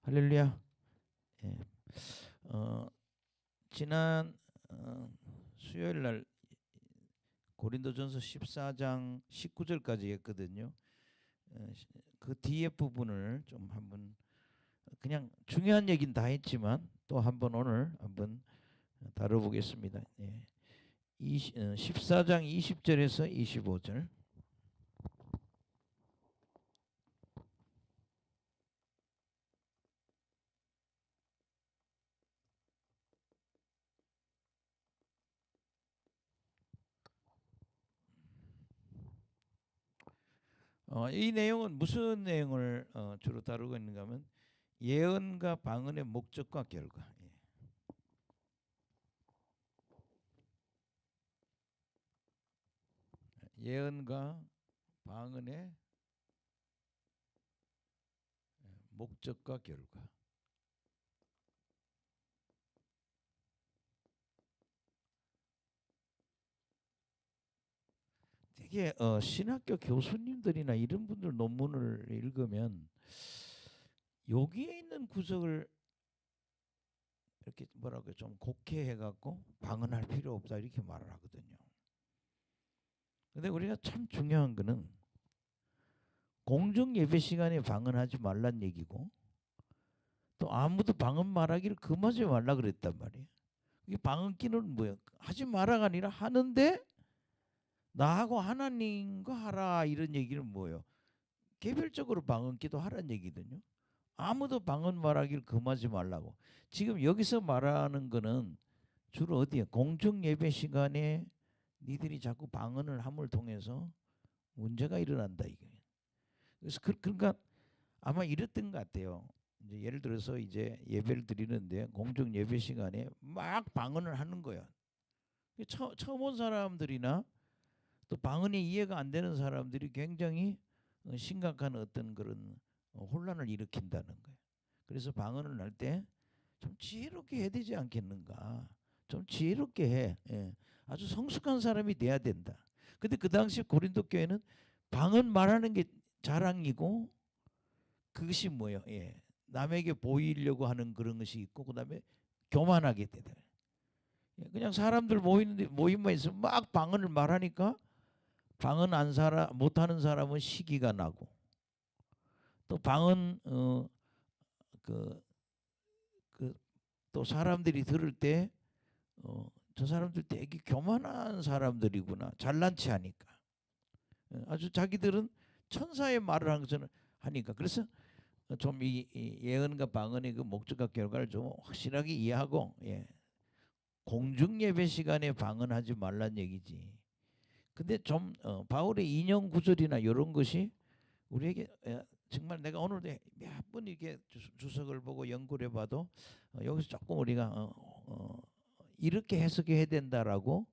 할렐루야. 예. 지난 수요일 날 고린도전서 14장 19절까지 했거든요. 그 뒤에 부분을 좀 한번 그냥 중요한 얘기는 다 했지만 또 한번 오늘 한번 다뤄보겠습니다. 예. 14장 20절에서 25절. 이 내용은 무슨 내용을 주로 다루고 있는가 하면 예언과 방언의 목적과 결과. 예언과 방언의 목적과 결과. 되게 신학교 교수님들이나 이런 분들 논문을 읽으면 여기에 있는 구석을 이렇게 뭐라고 좀 곡해해갖고 방언할 필요 없다 이렇게 말을 하거든요. 근데 우리가 참 중요한 거는 공정 예배 시간에 방언하지 말란 얘기고 또 아무도 방언 말하기를 금하지 말라 그랬단 말이에요. 이게 방언기는 뭐예요? 하지 마라가 아니라 하는데 나하고 하나님과 하라 이런 얘기는 뭐예요? 개별적으로 방언기도 하라는 얘기거든요. 아무도 방언 말하기를 금하지 말라고. 지금 여기서 말하는 거는 주로 어디에? 공중 예배 시간에 니들이 자꾸 방언을 함을 통해서 문제가 일어난다 이게. 그래서 그러니까 아마 이랬던 것 같아요. 이제 예를 들어서 이제 예배를 드리는데 공중 예배 시간에 막 방언을 하는 거야. 처음 온 사람들이나 또 방언이 이해가 안 되는 사람들이 굉장히 심각한 어떤 그런 혼란을 일으킨다는 거예요. 그래서 방언을 할 때 좀 지혜롭게 해야 되지 않겠는가. 좀 지혜롭게 해. 예. 아주 성숙한 사람이 돼야 된다. 근데 그 당시 고린도 교회는 방언 말하는 게 자랑이고 그것이 뭐예요? 예. 남에게 보이려고 하는 그런 것이 있고 그다음에 교만하게 되다. 예. 그냥 사람들 모이는데 모임만 있으면 막 방언을 말하니까 방언 못하는 사람은 시기가 나고 또 방언 또 사람들이 들을 때 저 사람들 되게 교만한 사람들이구나. 잘난 체 하니까. 아주 자기들은 천사의 말을 하는 것은 하니까. 그래서 좀 이 예언과 방언의 그 목적과 결과를 좀 확실하게 이해하고 예. 공중 예배 시간에 방언하지 말란 얘기지. 근데 좀 바울의 인용 구절이나 이런 것이 우리에게 정말 내가 오늘도 몇 번 이렇게 주석을 보고 연구를 해봐도 여기서 조금 우리가 이렇게 해석해야 된다라고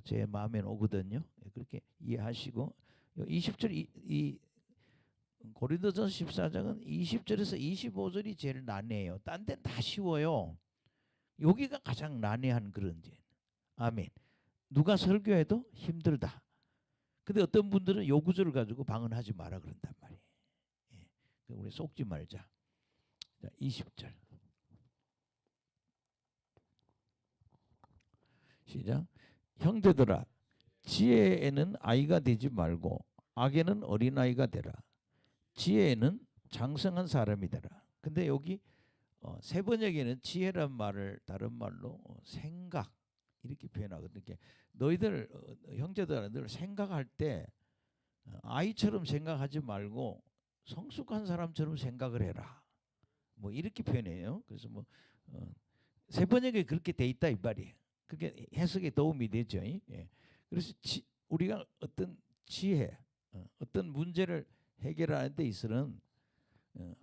제 마음에 오거든요. 그렇게 이해하시고 20절 이 고린도전서 14장은 20절에서 25절이 제일 난해해요. 딴 데는 다 쉬워요. 여기가 가장 난해한 그런 제. 아멘. 누가 설교해도 힘들다. 근데 어떤 분들은 요 구절을 가지고 방언하지 마라 그런단 말이에요. 예. 우리 속지 말자. 자, 20절. 시작. 형제들아 지혜에는 아이가 되지 말고 악에는 어린아이가 되라. 지혜에는 장성한 사람이 되라. 근데 여기 세 번역에는 지혜란 말을 다른 말로 생각 이렇게 표현하거든요. 너희들 형제들아 늘 생각할 때 아이처럼 생각하지 말고 성숙한 사람처럼 생각을 해라. 뭐 이렇게 표현해요. 그래서 뭐 세 번역에 그렇게 돼 있다 이 말이에요. 그게 해석에 도움이 되죠. 예. 그래서 우리가 어떤 지혜, 어떤 문제를 해결하는 데 있어서는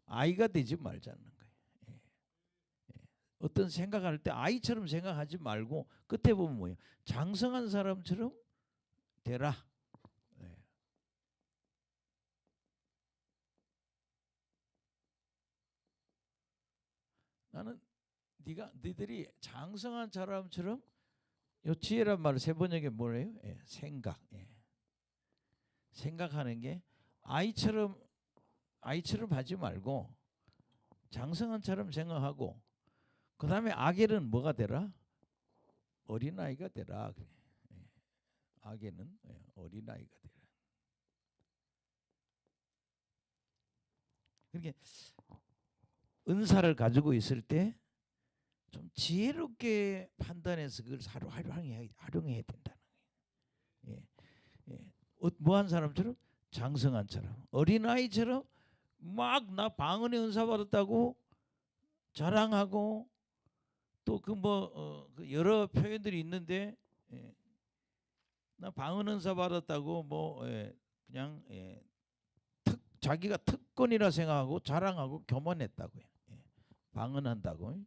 아이가 되지 말자는 거예요. 예. 예. 어떤 생각할 때 아이처럼 생각하지 말고 끝에 보면 뭐예요? 장성한 사람처럼 되라. 예. 나는 너희들이 장성한 사람처럼 요 지혜란 말을 세 번역에 뭐래요? 예, 생각. 예. 생각하는 게 아이처럼 하지 말고 장성한처럼 생각하고 그 다음에 아겔은 뭐가 되라? 어린아이가 되라. 그래. 아겔은 어린아이가 되라. 그렇게 은사를 가지고 있을 때 좀 지혜롭게 판단해서 그걸 활용해야 된다는 거예요. 예. 뭐한 사람처럼? 장성한처럼 어린아이처럼 막 나 방언의 은사 받았다고 자랑하고 또 그 그 여러 표현들이 있는데 나 방언 은사 받았다고 그냥 자기가 특권이라 생각하고 자랑하고 교만했다고요. 방언한다고.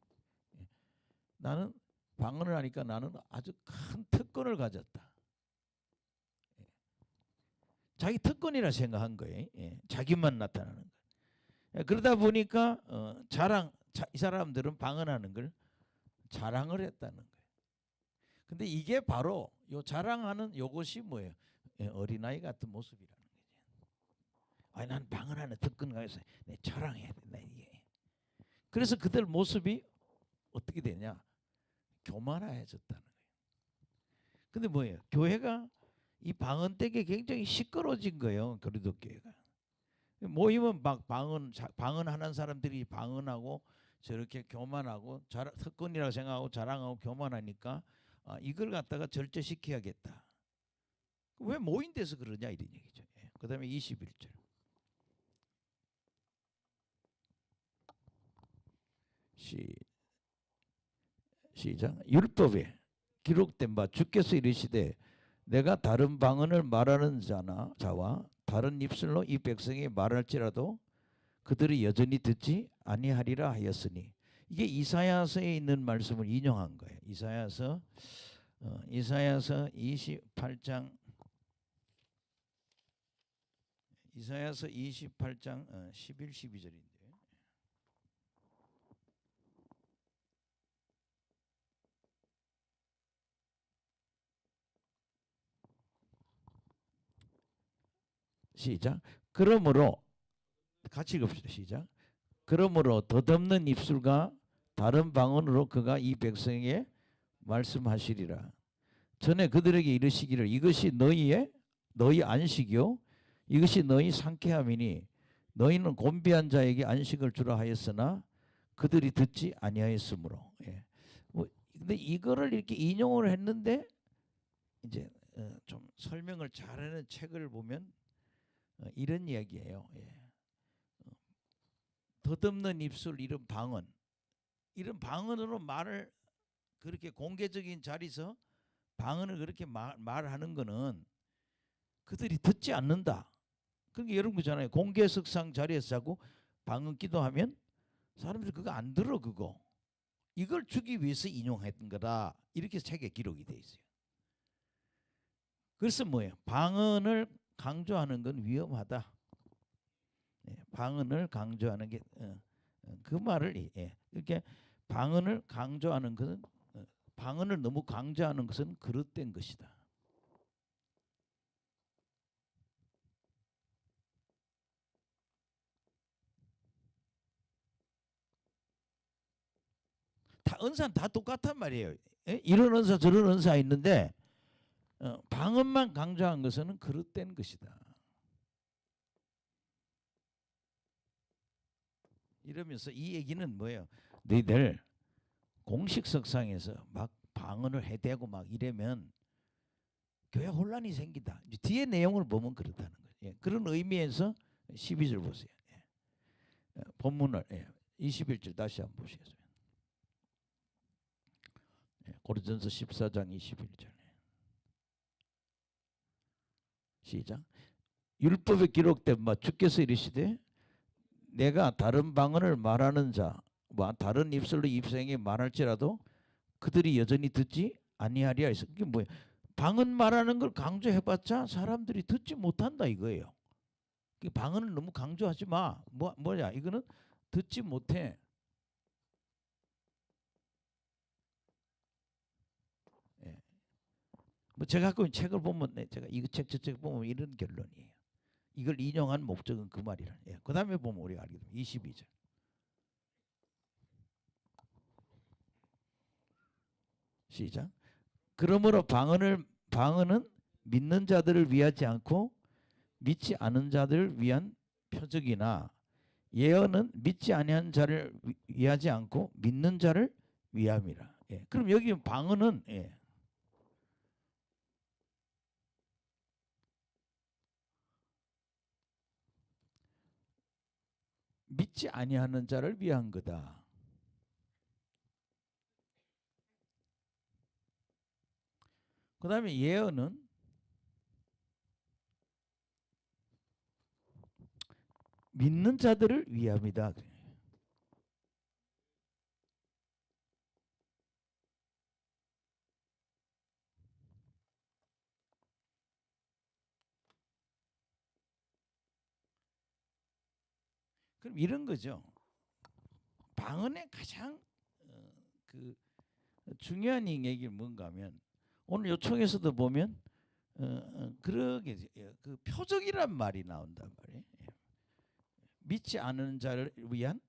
나는 방언을 하니까 나는 아주 큰 특권을 가졌다. 자기 특권이라 생각한 거예요. 자기만 나타나는 거예요. 그러다 보니까 이 사람들은 방언하는 걸 자랑을 했다는 거예요. 근데 이게 바로 요 자랑하는 요것이 뭐예요? 어린아이 같은 모습이라는 거죠. 아니 난 방언하는 특권 가서 내 자랑해야 된다 이게. 그래서 그들 모습이 어떻게 되냐? 교만해졌다는 거예요. 근데 뭐예요? 교회가 이 방언 때문에 굉장히 시끄러워진 거예요. 그리도 교회가. 모이면 막 방언하는 사람들이 방언하고 저렇게 교만하고 특권이라고 생각하고 자랑하고 교만하니까 이걸 갖다가 절제시켜야겠다. 왜 모인 데서 그러냐 이런 얘기죠. 그 다음에 21절. 시작. 율법에 기록된 바 주께서 이르시되 내가 다른 방언을 말하는 자와 다른 입술로 이 백성이 말할지라도 그들이 여전히 듣지 아니하리라 하였으니 이게 이사야서에 있는 말씀을 인용한 거예요. 이사야서 28장 11, 12절인데 시작. 그러므로 같이 읽읍시다. 시작. 그러므로 덧없는 입술과 다른 방언으로 그가 이 백성에게 말씀하시리라. 전에 그들에게 이르시기를 이것이 너희 안식이요 이것이 너희 상쾌함이니 너희는 곤비한 자에게 안식을 주라 하였으나 그들이 듣지 아니하였으므로. 근데 이거를 이렇게 인용을 했는데 이제 좀 설명을 잘하는 책을 보면 이런 이야기예요. 덧없는 입술 이런 방언으로 말을 그렇게 공개적인 자리에서 방언을 그렇게 말하는 거는 그들이 듣지 않는다. 그러니까 여러분 그잖아요. 공개석상 자리에서 자고 방언 기도하면 사람들이 그거 안 들어 그거. 이걸 주기 위해서 인용했던 거다. 이렇게 책에 기록이 돼 있어요. 그래서 뭐예요? 방언을 강조하는 건 위험하다. 방언을 강조하는 게 그 말을 이렇게 방언을 강조하는 것은 방언을 너무 강조하는 것은 그릇된 것이다. 다 은사는 다 똑같단 말이에요. 이런 은사 저런 은사 있는데 방언만 강조한 것은 그릇된 것이다. 이러면서 이 얘기는 뭐예요? 너희들 공식석상에서 막 방언을 해대고 막 이러면 교회 혼란이 생긴다. 뒤에 내용을 보면 그렇다는 거예요. 그런 의미에서 12절 보세요. 본문을 21절 다시 한번 보시겠습니다. 고린도전서 14장 21절. 시작. 율법에 기록된 바 주께서 이르시되 내가 다른 방언을 말하는 자와 다른 입술로 입생에 말할지라도 그들이 여전히 듣지 아니하리라 해서 이게 뭐예요? 방언 말하는 걸 강조해봤자 사람들이 듣지 못한다 이거예요. 방언을 너무 강조하지 마. 뭐냐? 이거는 듣지 못해. 뭐 제가 갖고 있는 책을 보면 제가 이거 저 책 보면 이런 결론이에요. 이걸 인용한 목적은 그 말이라. 그 다음에 보면 우리가 알게 됩니다. 22절. 시작. 그러므로 방언은 믿는 자들을 위하지 않고 믿지 않은 자들을 위한 표적이나 예언은 믿지 아니한 자를 위하지 않고 믿는 자를 위함이라. 예. 그럼 여기 방언은 믿지 아니하는 자를 위한 거다. 그 다음에 예언은 믿는 자들을 위함이다. 그럼 이런 거죠. 방언의 가장 그 중요한 얘기가 뭔가 하면 오늘 요청에서도 보면 그러게 그 표적이란 말이 나온단 말이에요. 믿지 않는 자를 위한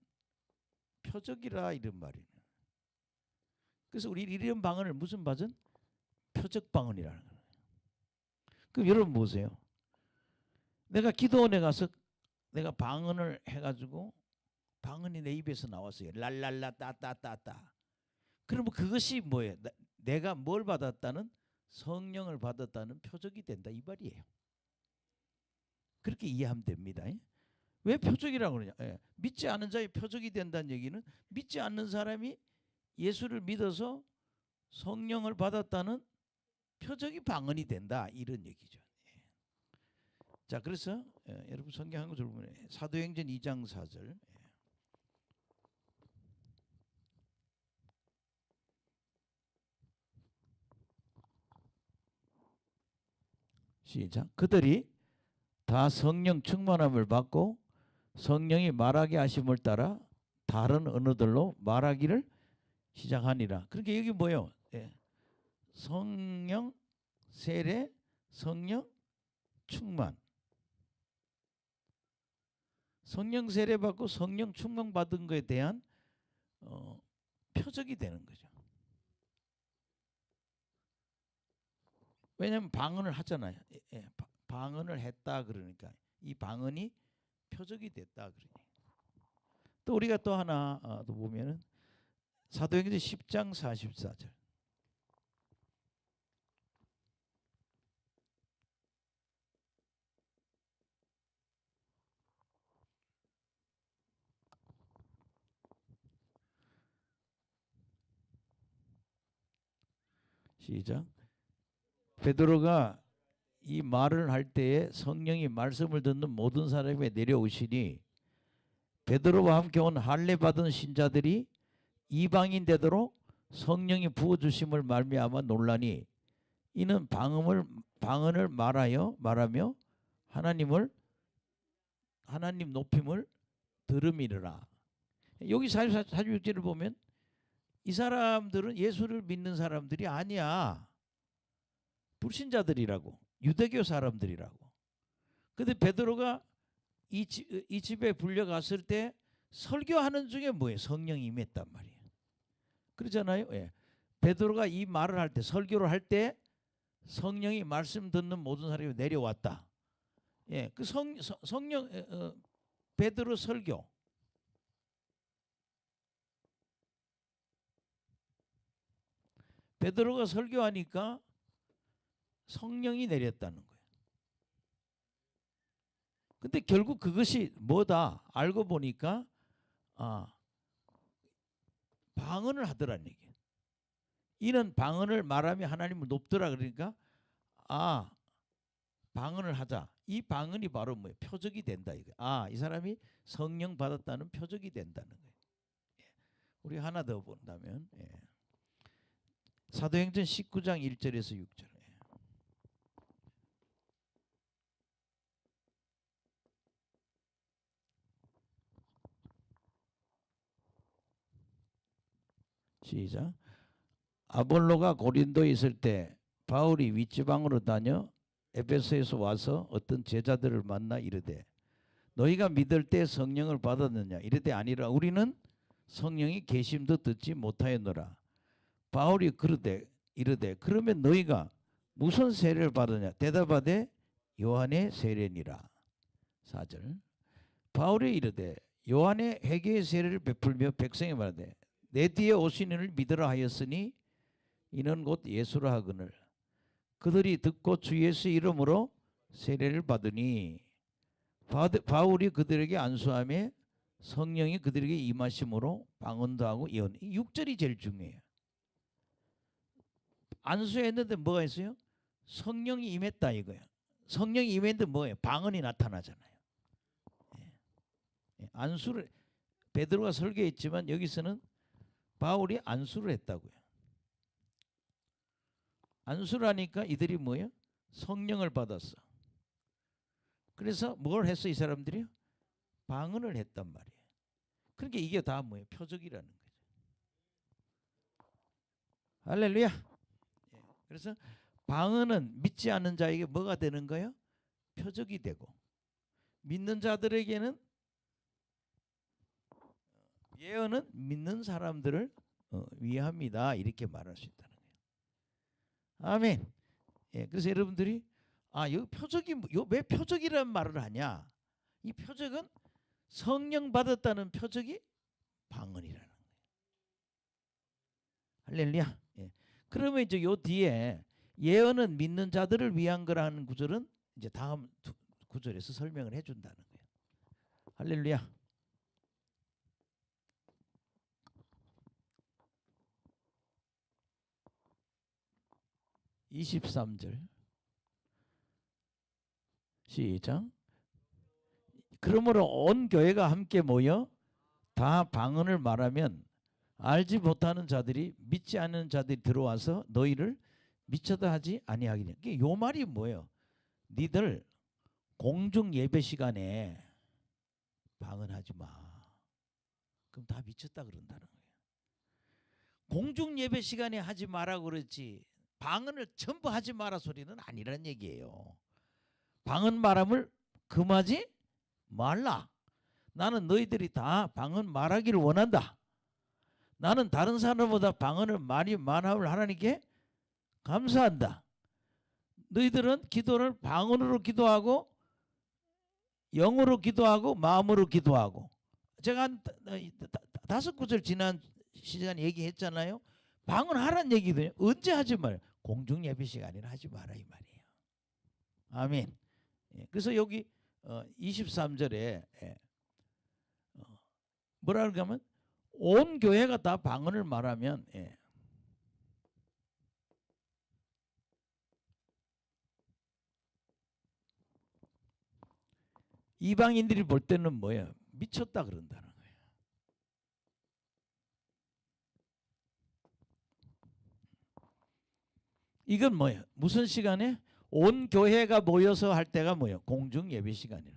표적이라 이런 말이에요. 그래서 우리 이런 방언을 무슨 방언? 표적 방언이라는 거예요. 그럼 여러분 보세요. 내가 기도원에 가서 내가 방언을 해가지고 방언이 내 입에서 나왔어요. 랄랄라 따따따따. 그러면 그것이 뭐예요? 내가 뭘 받았다는? 성령을 받았다는 표적이 된다 이 말이에요. 그렇게 이해하면 됩니다. 왜 표적이라고 그러냐? 믿지 않는 자의 표적이 된다는 얘기는 믿지 않는 사람이 예수를 믿어서 성령을 받았다는 표적이 방언이 된다 이런 얘기죠. 자, 그래서 여러분 성경 한 구절 보면 사도행전 2장 4절. 시작. 그들이 다 성령 충만함을 받고 성령이 말하게 하심을 따라 다른 언어들로 말하기를 시작하니라. 그러니까 여기 뭐요? 성령 세례, 성령 충만. 성령 세례 받고 성령 충만 받은 것에 대한 표적이 되는 거죠. 왜냐하면 방언을 하잖아요. 방언을 했다 그러니까 이 방언이 표적이 됐다 그러니까. 또 우리가 또 하나 또 보면은 사도행전 10장 44절. 시작. 베드로가 이 말을 할 때에 성령이 말씀을 듣는 모든 사람에 내려오시니 베드로와 함께 온 할례 받은 신자들이 이방인 되도록 성령이 부어 주심을 말미암아 놀라니 이는 방언을 말하며 하나님 높임을 들음이라. 여기 46절을 보면 이 사람들은 예수를 믿는 사람들이 아니야. 불신자들이라고. 유대교 사람들이라고. 근데 베드로가 이 집에 불려갔을 때 설교하는 중에 뭐예요? 성령이 임했단 말이에요. 그러잖아요. 베드로가 이 말을 할 때 설교를 할 때 성령이 말씀 듣는 모든 사람이 내려왔다. 그 성령 베드로 설교. 베드로가 설교하니까 성령이 내렸다는 거예요. 근데 결국 그것이 뭐다? 알고 보니까 방언을 하더라는 얘기예요. 이는 방언을 말하며 하나님을 높더라 그러니까 방언을 하자. 이 방언이 바로 뭐예요? 표적이 된다 이거. 이 사람이 성령 받았다는 표적이 된다는 거예요. 우리 하나 더 본다면 사도행전 19장 1절에서 6절. 시작. 아볼로가 고린도에 있을 때 바울이 윗지방으로 다녀 에베소에서 와서 어떤 제자들을 만나 이르되 너희가 믿을 때 성령을 받았느냐 이르되 아니라 우리는 성령이 계심도 듣지 못하였노라. 바울이 그러되 이르되 그러면 너희가 무슨 세례를 받으냐 대답하되 요한의 세례니라. 4절 바울이 이르되 요한의 회개의 세례를 베풀며 백성에 말하되 내 뒤에 오신 이를 믿으라 하였으니 이는 곧 예수라 하거늘 그들이 듣고 주 예수의 이름으로 세례를 받으니 바울이 그들에게 안수하며 성령이 그들에게 임하심으로 방언도 하고 예언. 6절이 제일 중요해요. 안수했는데 뭐가 있어요? 성령이 임했다 이거야. 성령이 임했는데 뭐예요? 방언이 나타나잖아요. 안수를 베드로가 설교했지만 여기서는 바울이 안수를 했다고요. 안수를 하니까 이들이 뭐예요? 성령을 받았어. 그래서 뭘 했어 이 사람들이? 방언을 했단 말이에요. 그러니까 이게 다 뭐예요? 표적이라는 거죠. 할렐루야. 그래서 방언은 믿지 않는 자에게 뭐가 되는 거예요? 표적이 되고 믿는 자들에게는 예언은 믿는 사람들을 위합니다. 이렇게 말할 수 있다는 거예요. 아멘. 그래서 여러분들이 여기 표적이 왜 표적이라는 말을 하냐? 이 표적은 성령 받았다는 표적이 방언이라는 거예요. 할렐루야. 그러면 이제 요 뒤에 예언은 믿는 자들을 위한 거라는 구절은 이제 다음 구절에서 설명을 해준다는 거예요. 할렐루야. (23절) 시작. 그러므로 온 교회가 함께 모여 다 방언을 말하면 알지 못하는 자들이 믿지 않는 자들이 들어와서 너희를 미쳐도 하지 아니하기냐. 요 말이 뭐예요? 니들 공중 예배 시간에 방언하지 마. 그럼 다 미쳤다 그런다는 거예요. 공중 예배 시간에 하지 마라 그랬지 방언을 전부 하지 마라 소리는 아니란 얘기예요. 방언 말함을 금하지 말라. 나는 너희들이 다 방언 말하기를 원한다. 나는 다른 사람보다 방언을 많이 말함을 하나님께 감사한다. 너희들은 기도를 방언으로 기도하고 영으로 기도하고 마음으로 기도하고 제가 한 5구절 지난 시간에 얘기했잖아요. 방언하라는 얘기거든요. 언제 하지 말아요? 공중 예배 시간에는 하지 마라 이 말이에요. 아멘. 그래서 여기 23절에 뭐라 그러냐면 온 교회가 다 방언을 말하면 이방인들이 볼 때는 뭐예요? 미쳤다 그런다는 거예요. 이건 뭐예요? 무슨 시간에? 온 교회가 모여서 할 때가 뭐예요? 공중 예배 시간이에요.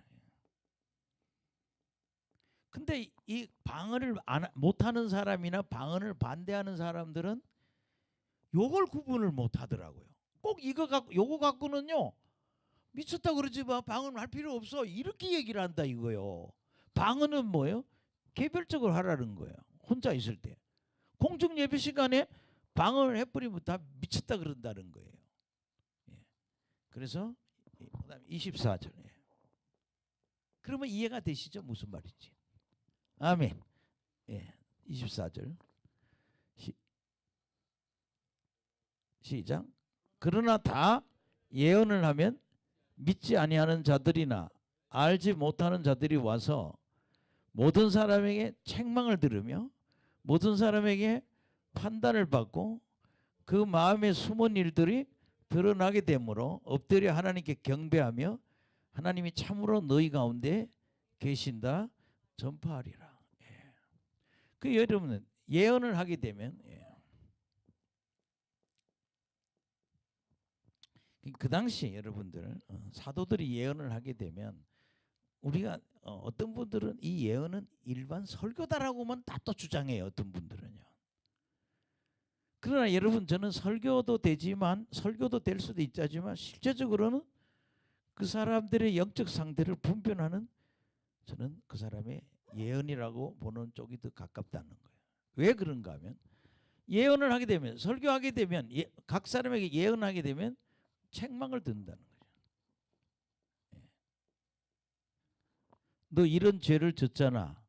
근데 이 방언을 못하는 사람이나 방언을 반대하는 사람들은 요걸 구분을 못하더라고요. 꼭 요거 갖고는요 미쳤다 그러지 마. 방언을 할 필요 없어. 이렇게 얘기를 한다 이거요. 방언은 뭐예요? 개별적으로 하라는 거예요. 혼자 있을 때. 공중 예배 시간에 방언을 해버리면 다 미쳤다 그런다는 거예요. 그래서 그다음 24절. 그러면 이해가 되시죠? 무슨 말인지. 아멘. 24절. 시작. 그러나 다 예언을 하면 믿지 아니하는 자들이나 알지 못하는 자들이 와서 모든 사람에게 책망을 들으며 모든 사람에게 판단을 받고 그 마음에 숨은 일들이 드러나게 되므로 엎드려 하나님께 경배하며 하나님이 참으로 너희 가운데 계신다 전파하리라. 그 여러분은 예언을 하게 되면 그 당시 여러분들 사도들이 예언을 하게 되면 우리가 어떤 분들은 이 예언은 일반 설교다라고만 다 또 주장해요. 어떤 분들은요. 그러나 여러분 저는 설교도 되지만 설교도 될 수도 있지만 실제적으로는 그 사람들의 영적 상태를 분별하는 저는 그 사람의 예언이라고 보는 쪽이 더 가깝다는 거예요. 왜 그런가 하면 예언을 하게 되면, 설교하게 되면, 각 사람에게 예언하게 되면 책망을 듣는다는 거죠. 너 이런 죄를 졌잖아.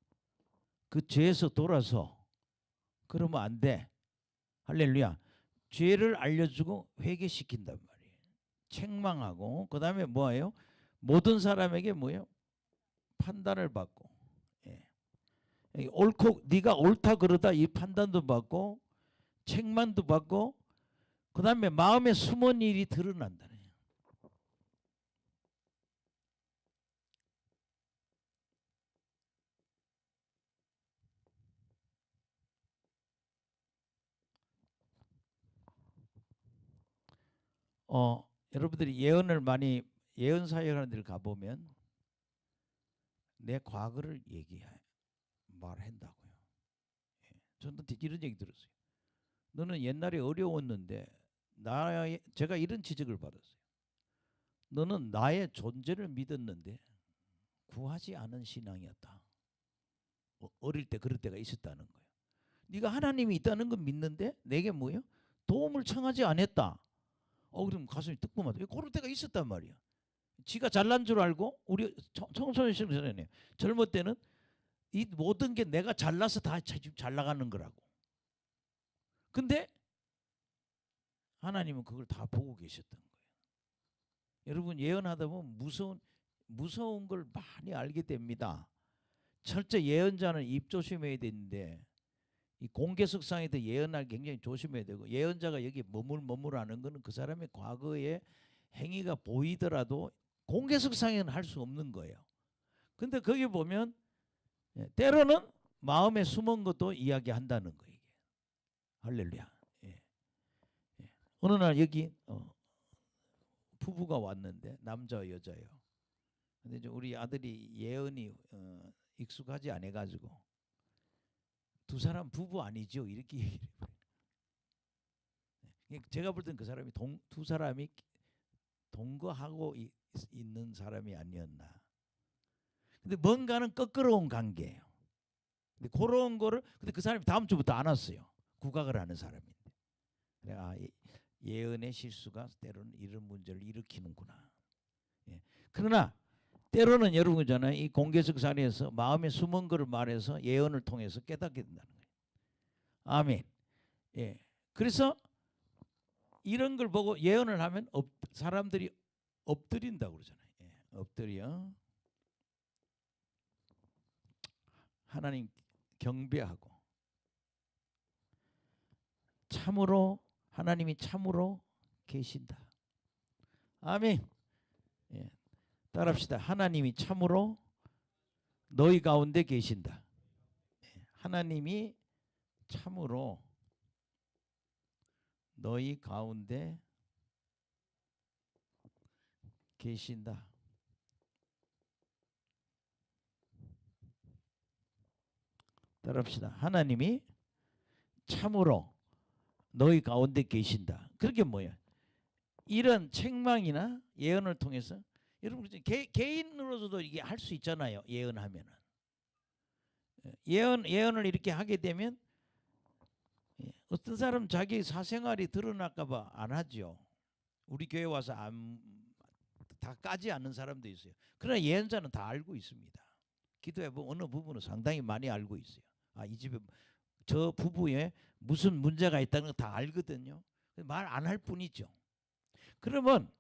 그 죄에서 돌아서. 그러면 안 돼. 할렐루야. 죄를 알려주고 회개시킨단 말이에요. 책망하고, 그 다음에 뭐예요? 모든 사람에게 뭐예요? 판단을 받고, 옳고 네가 옳다 그러다 이 판단도 받고 책망도 받고, 그 다음에 마음에 숨은 일이 드러난다는 거예요. 여러분들이 예언을 많이, 예언 사역하는 데 가보면 내 과거를 말한다고요. 저는 이런 얘기 들었어요. 너는 옛날에 어려웠는데 제가 이런 지적을 받았어요. 너는 나의 존재를 믿었는데 구하지 않은 신앙이었다. 어릴 때 그럴 때가 있었다는 거예요. 네가 하나님이 있다는 건 믿는데 내게 뭐예요? 도움을 청하지 않았다. 그럼 가슴이 뜨끔하다. 그럴 때가 있었단 말이야. 지가 잘난 줄 알고, 우리 청소년 시절에 젊을 때는 이 모든 게 내가 잘나서 다 잘 나가는 거라고. 근데 하나님은 그걸 다 보고 계셨던 거예요. 여러분, 예언하다 보면 무서운 걸 많이 알게 됩니다. 철저 예언자는 입 조심해야 되는데, 이 공개석상에도 예언할 굉장히 조심해야 되고, 예언자가 여기 머물하는 거는 그 사람의 과거의 행위가 보이더라도 공개석상에는 할 수 없는 거예요. 근데 거기 보면 때로는 마음에 숨은 것도 이야기한다는 거예요. 할렐루야. 어느 날 여기 부부가 왔는데, 남자와 여자예요. 근데 우리 아들이 예언이 익숙하지 않아 가지고 두 사람 부부 아니죠? 이렇게 얘기를 해요. 제가 볼 땐 그 사람이 두 사람이 동거하고 있는 사람이 아니었나. 근데 뭔가는 거꾸로운 관계예요. 근데 그런 거를, 근데 그 사람이 다음 주부터 안 왔어요. 국악을 하는 사람인데. 그래, 예언의 실수가 때로는 이런 문제를 일으키는구나. 그러나 때로는 여러분 있잖아요. 이 공개적 자리에서 마음에 숨은 거를 말해서 예언을 통해서 깨닫게 된다는 거예요. 아멘. 그래서 이런 걸 보고 예언을 하면 사람들이 엎드린다고 그러잖아요. 엎드려. 하나님 경배하고, 참으로 하나님이 참으로 계신다. 아멘. 따라합시다. 하나님이 참으로 너희 가운데 계신다. 하나님이 참으로 너희 가운데 계신다. 따라합시다. 하나님이 참으로 너희 가운데 계신다. 그게 뭐예요? 이런 책망이나 예언을 통해서, 여러분 개인으로서도 이게 할 수 있잖아요. 예언하면은 예언을 이렇게 하게 되면 어떤 사람 자기 사생활이 드러날까봐 안 하죠. 우리 교회 와서 다 까지 않는 사람도 있어요. 그러나 예언자는 다 알고 있습니다. 기도해 보면 어느 부분은 상당히 많이 알고 있어요. 이 집에 저 부부에 무슨 문제가 있다는 거 다 알거든요. 말 안 할 뿐이죠. 그러면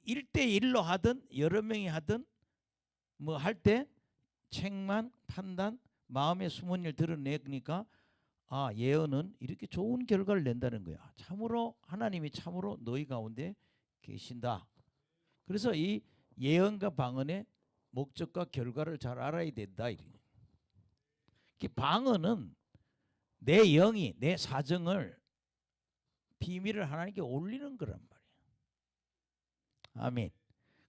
1대1로 하든 여러 명이 하든 뭐 할 때 책만 판단, 마음의 숨은 일 드러내니까 예언은 이렇게 좋은 결과를 낸다는 거야. 참으로 하나님이 참으로 너희 가운데 계신다. 그래서 이 예언과 방언의 목적과 결과를 잘 알아야 된다. 방언은 내 영이, 내 사정을, 비밀을 하나님께 올리는 거란 말이야. 아멘.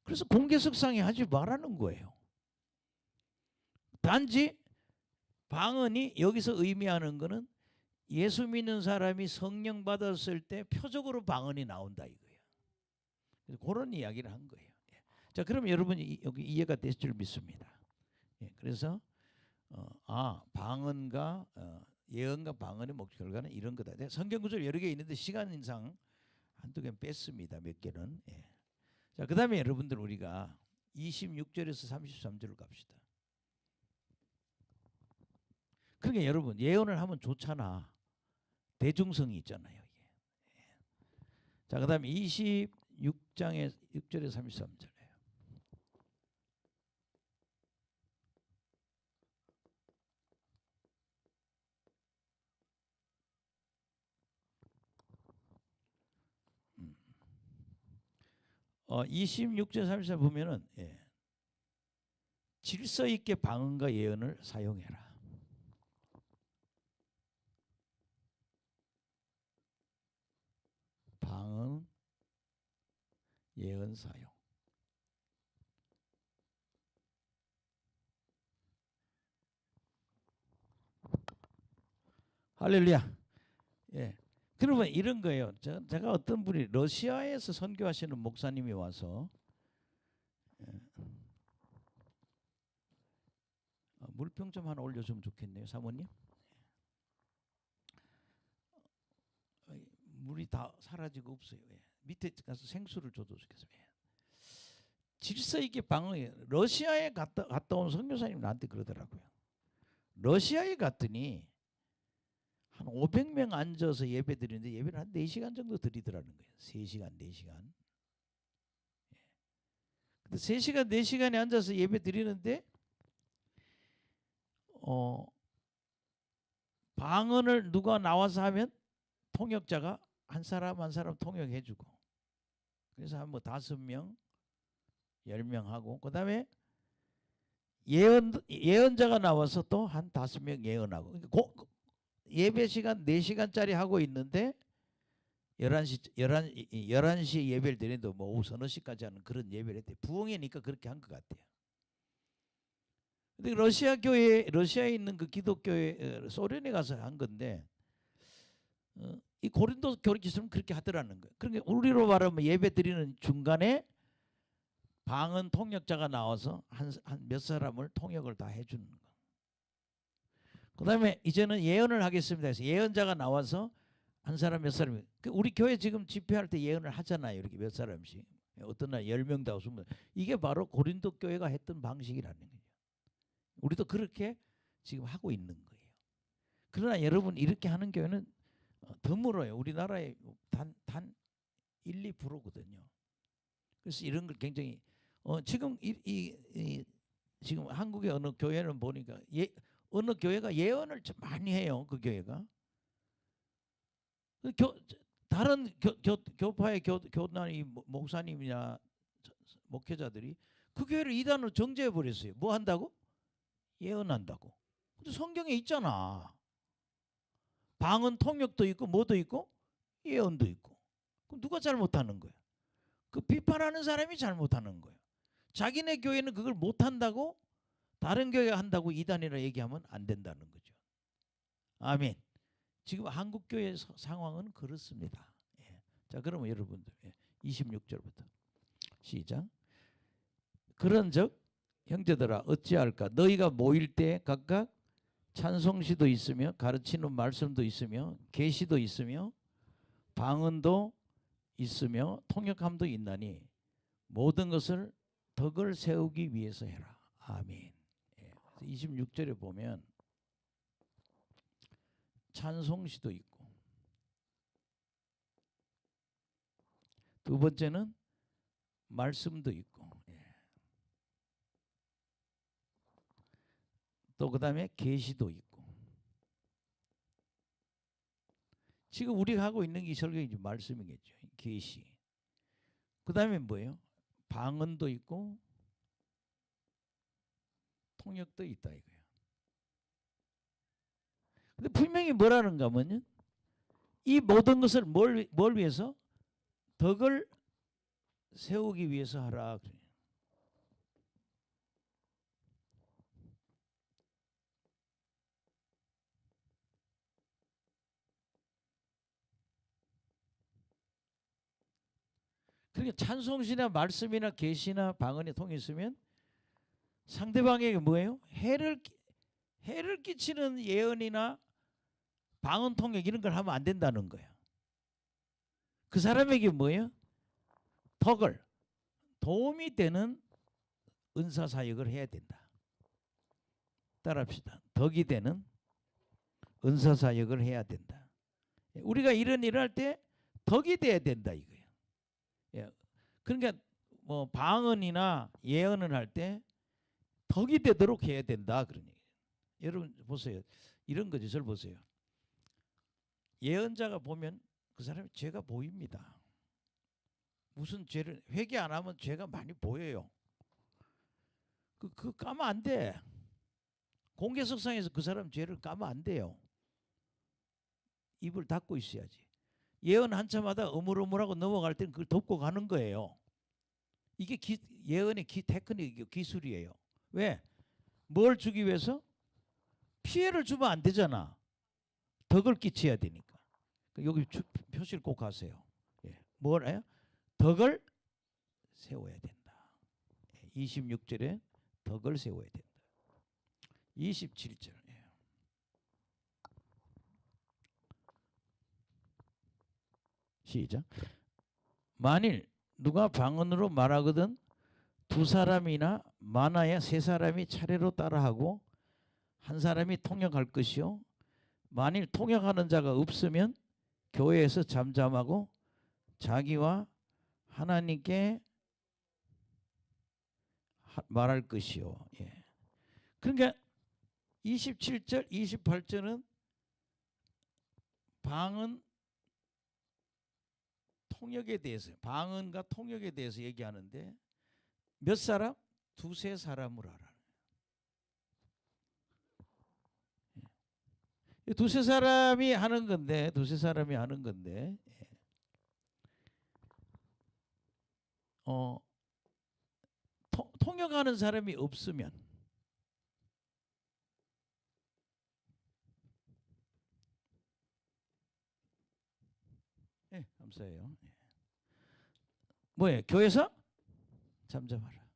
그래서 공개석상에 하지 말라는 거예요. 단지 방언이 여기서 의미하는 거는 예수 믿는 사람이 성령 받았을 때 표적으로 방언이 나온다 이거예요. 그래서 그런 이야기를 한 거예요. 자, 그럼 여러분이 여기 이해가 됐을 줄 믿습니다. 그래서 방언과 예언과 방언의 목적 결과는 이런 거다. 성경 구절 여러 개 있는데 시간상 한두 개 뺐습니다. 몇 개는. 예. 자, 그다음에 여러분들 우리가 26절에서 33절을 갑시다. 그러니까 여러분 예언을 하면 좋잖아. 대중성이 있잖아요. 이게. 자, 그다음에 26장의 6절에서 33절. 음. 26절 34 보면은 질서 있게 방언과 예언을 사용해라. 방언, 예언 사용. 할렐루야. 예. 그러면 이런 거예요. 제가 어떤 분이 러시아에서 선교하시는 목사님이 와서 물병 좀 하나 올려주면 좋겠네요, 사모님. 물이 다 사라지고 없어요. 예. 밑에 가서 생수를 줘도 좋겠습니다. 질서 있게 방언. 러시아에 갔다 온 선교사님 나한테 그러더라고요. 러시아에 갔더니 한 500명 앉아서 예배 드리는데 예배를 한 4시간 정도 드리더라는 거예요. 3시간, 4시간. 근데 3시간, 4시간에 앉아서 예배 드리는데 방언을 누가 나와서 하면 통역자가 한 사람 한 사람 통역해주고, 그래서 한 뭐 5명, 10명 하고, 그 다음에 예언자가 나와서 또 한 5명 예언하고. 그러니까 예배 시간 4시간짜리 하고 있는데 11시 예배를 드리는데 뭐 오후 서너 시까지 하는 그런 예배를 했대요. 부흥회니까 그렇게 한 것 같아요. 근데 러시아에 있는 그 기독교회 소련에 가서 한 건데 이 고린도 교회처럼 그렇게 하더라는 거예요. 그러니까 우리로 말하면 예배 드리는 중간에 방언 통역자가 나와서 한 몇 사람을 통역을 다 해주는 거. 그 다음에 이제는 예언을 하겠습니다 해서 예언자가 나와서 한 사람 몇 사람이, 우리 교회 지금 집회할 때 예언을 하잖아요. 이렇게 몇 사람씩. 어떤 날 10명 다 20명. 이게 바로 고린도 교회가 했던 방식이라는 거예요. 우리도 그렇게 지금 하고 있는 거예요. 그러나 여러분 이렇게 하는 교회는 드물어요. 우리나라에 단 1, 2%거든요. 그래서 이런 걸 굉장히 지금 지금 한국의 어느 교회는 보니까 어느 교회가 예언을 좀 많이 해요. 그 교회가. 다른 교파의 교단이 목사님이나 목회자들이 그 교회를 이단으로 정죄해 버렸어요. 뭐 한다고? 예언한다고. 근데 성경에 있잖아. 방언 통역도 있고 뭐도 있고 예언도 있고. 그럼 누가 잘못하는 거야? 그 비판하는 사람이 잘못하는 거야. 자기네 교회는 그걸 못한다고 다른 교회가 한다고 이단이라 얘기하면 안 된다는 거죠. 아멘. 지금 한국 교회 상황은 그렇습니다. 예. 자, 그러면 여러분들 26절부터 시작. 그런즉 형제들아 어찌할까? 너희가 모일 때 각각 찬송시도 있으며 가르치는 말씀도 있으며 계시도 있으며 방언도 있으며 통역함도 있나니 모든 것을 덕을 세우기 위해서 해라. 아멘. 26절에 보면 찬송시도 있고, 두 번째는 말씀도 있고, 또 그 다음에 계시도 있고. 지금 우리가 하고 있는 게 설교의 말씀이겠죠. 계시. 그 다음에 뭐예요? 방언도 있고 통역도 있다 이거예요. 근데 분명히 뭐라는가 하면요, 이 모든 것을 뭘 위해서? 덕을 세우기 위해서 하라. 그러니까 찬송시나 말씀이나 계시나 방언이 통했으면 상대방에게 뭐예요? 해를 끼치는 예언이나 방언 통역 이런 걸 하면 안 된다는 거예요. 그 사람에게 뭐예요? 덕을 도움이 되는 은사 사역을 해야 된다. 따라합시다. 덕이 되는 은사 사역을 해야 된다. 우리가 이런 일을 할 때 덕이 돼야 된다 이거예요. 예. 그러니까 뭐 방언이나 예언을 할 때 덕이 되도록 해야 된다 그런 얘기예요. 여러분 보세요. 이런 거죠. 저를 보세요. 예언자가 보면 그 사람이 죄가 보입니다. 무슨 죄를 회개 안 하면 죄가 많이 보여요. 그 까면 안 돼. 공개석상에서 그 사람 죄를 까면 안 돼요. 입을 닫고 있어야지. 예언 한참하다 어물어물하고 넘어갈 때는 그걸 덮고 가는 거예요. 이게 예언의 테크닉, 기술이에요. 왜? 뭘 주기 위해서? 피해를 주면 안 되잖아. 덕을 끼쳐야 되니까. 여기 표시를 꼭 하세요. 예. 뭐래요? 덕을 세워야 된다. 26절에 덕을 세워야 된다. 27절. 시작. 만일 누가 방언으로 말하거든 두 사람이나 많아야 세 사람이 차례로 따라하고 한 사람이 통역할 것이요. 만일 통역하는 자가 없으면 교회에서 잠잠하고 자기와 하나님께 말할 것이요. 예. 그러니까 27절, 28절은 방언 통역에 대해서, 방언과 통역에 대해서 얘기하는데 몇 사람? 두세 사람으로 하라. 두세 사람이 하는 건데, 통역하는 사람이 없으면 감사해요. 뭐예요? 교회에서 잠잠하라.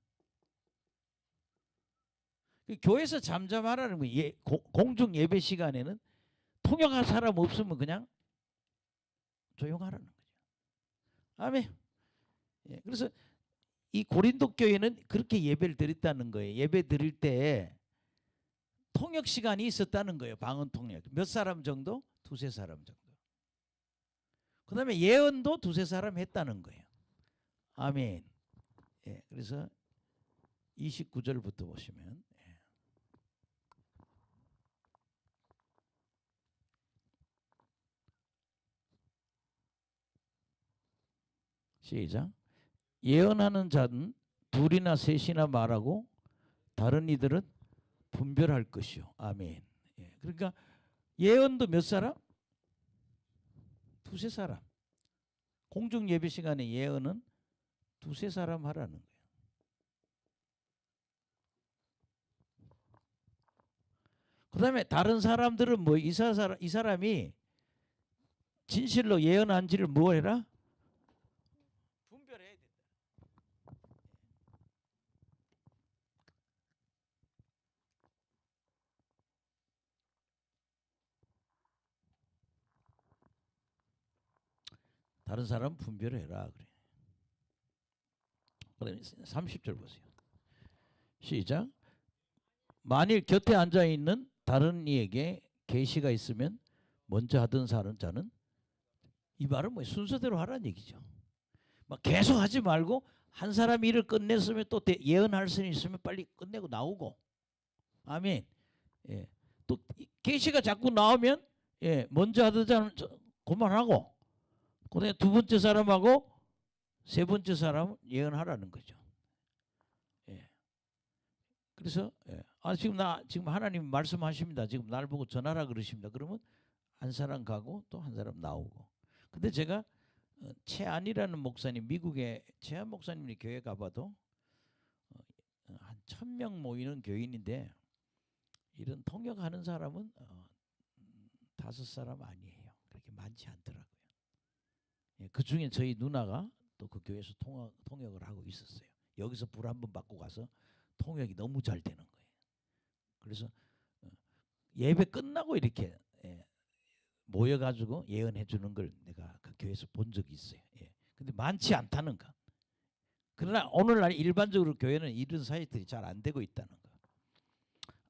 교회에서 잠잠하라는 거 공중 예배 시간에는 통역할 사람 없으면 그냥 조용하라는 거죠. 아멘. 예, 그래서 이 고린도 교회는 그렇게 예배를 드렸다는 거예요. 예배 드릴 때 통역 시간이 있었다는 거예요. 방언 통역. 몇 사람 정도? 두세 사람 정도. 그 다음에 예언도 두세 사람 했다는 거예요. 아멘. 예, 그래서 29절부터 보시면 시작. 예언하는 자는 둘이나 셋이나 말하고 다른 이들은 분별할 것이요. 아멘. 예, 그러니까 예언도 몇 사람? 두세 사람. 공중 예배 시간에 예언은 두세 사람 하라는 거예요. 그 다음에 다른 사람들은 뭐 이 사람이 진실로 예언한지를 뭐 해라? 분별해야 된다. 다른 사람 분별해라 그래. 그다음에 30절 보세요. 시작. 만일 곁에 앉아 있는 다른 이에게 계시가 있으면 먼저 하던 자는 이 말은 뭐 순서대로 하라는 얘기죠. 막 계속 하지 말고 한 사람이 일을 끝냈으면 또 예언할 수 있으면 빨리 끝내고 나오고. 아멘. 예. 또 계시가 자꾸 나오면 먼저 하던 자는 그만하고 그다음에 두 번째 사람하고 세 번째 사람은 예언하라는 거죠. 예. 그래서 지금 하나님 말씀하십니다. 지금 날 보고 전하라 그러십니다. 그러면 한 사람 가고 또 한 사람 나오고. 근데 제가 최안이라는 목사님, 미국의 최안 목사님이 교회 가봐도 한 1000명 모이는 교인인데 이런 통역하는 사람은 5사람 아니에요. 그렇게 많지 않더라고요. 예, 그 중에 저희 누나가 또 그 교회에서 통역을 하고 있었어요. 여기서 불 한 번 받고 가서 통역이 너무 잘 되는 거예요. 그래서 예배 끝나고 이렇게 모여가지고 예언해 주는 걸 내가 그 교회에서 본 적이 있어요. 예. 근데 많지 않다는 거. 그러나 오늘날 일반적으로 교회는 이런 사역들이 잘 안 되고 있다는 거.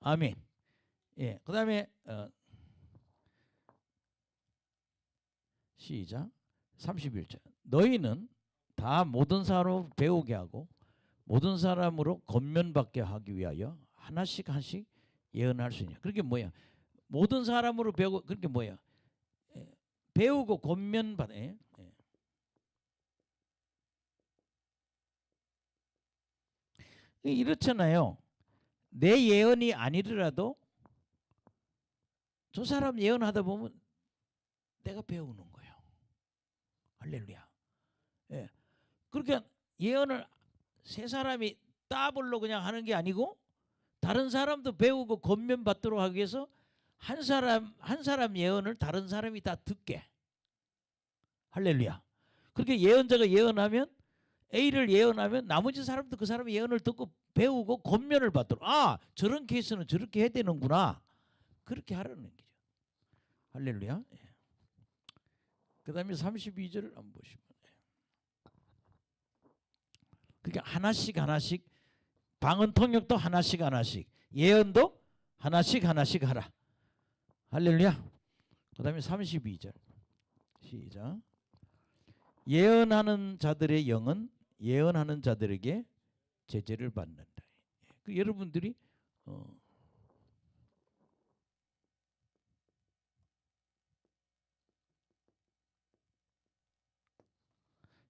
아멘. 예. 그다음에 시작. 31절. 너희는 다 모든 사람으로 배우게 하고 모든 사람으로 권면받게 하기 위하여 하나씩 하나씩 예언할 수 있냐. 그게 뭐야? 모든 사람으로 배우고 그게 뭐야? 배우고 권면받아. 이렇잖아요. 내 예언이 아니더라도 저 사람 예언하다 보면 내가 배우는 거예요. 할렐루야. 예. 그러니까 예언을 세 사람이 따블로 그냥 하는 게 아니고 다른 사람도 배우고 권면받도록 하기 위해서 한 사람 예언을 다른 사람이 다 듣게. 할렐루야. 그렇게 예언자가 예언하면 A를 예언하면 나머지 사람도 그 사람의 예언을 듣고 배우고 권면을 받도록. 아, 저런 케이스는 저렇게 해야 되는구나. 그렇게 하라는 얘기죠. 할렐루야. 예. 그 다음에 32절을 한번 보시면. 그러니까 하나씩 하나씩 방언 통역도 하나씩 하나씩 예언도 하나씩 하나씩 하라. 할렐루야. 그 다음에 32절 시작. 예언하는 자들의 영은 예언하는 자들에게 제재를 받는다. 그 여러분들이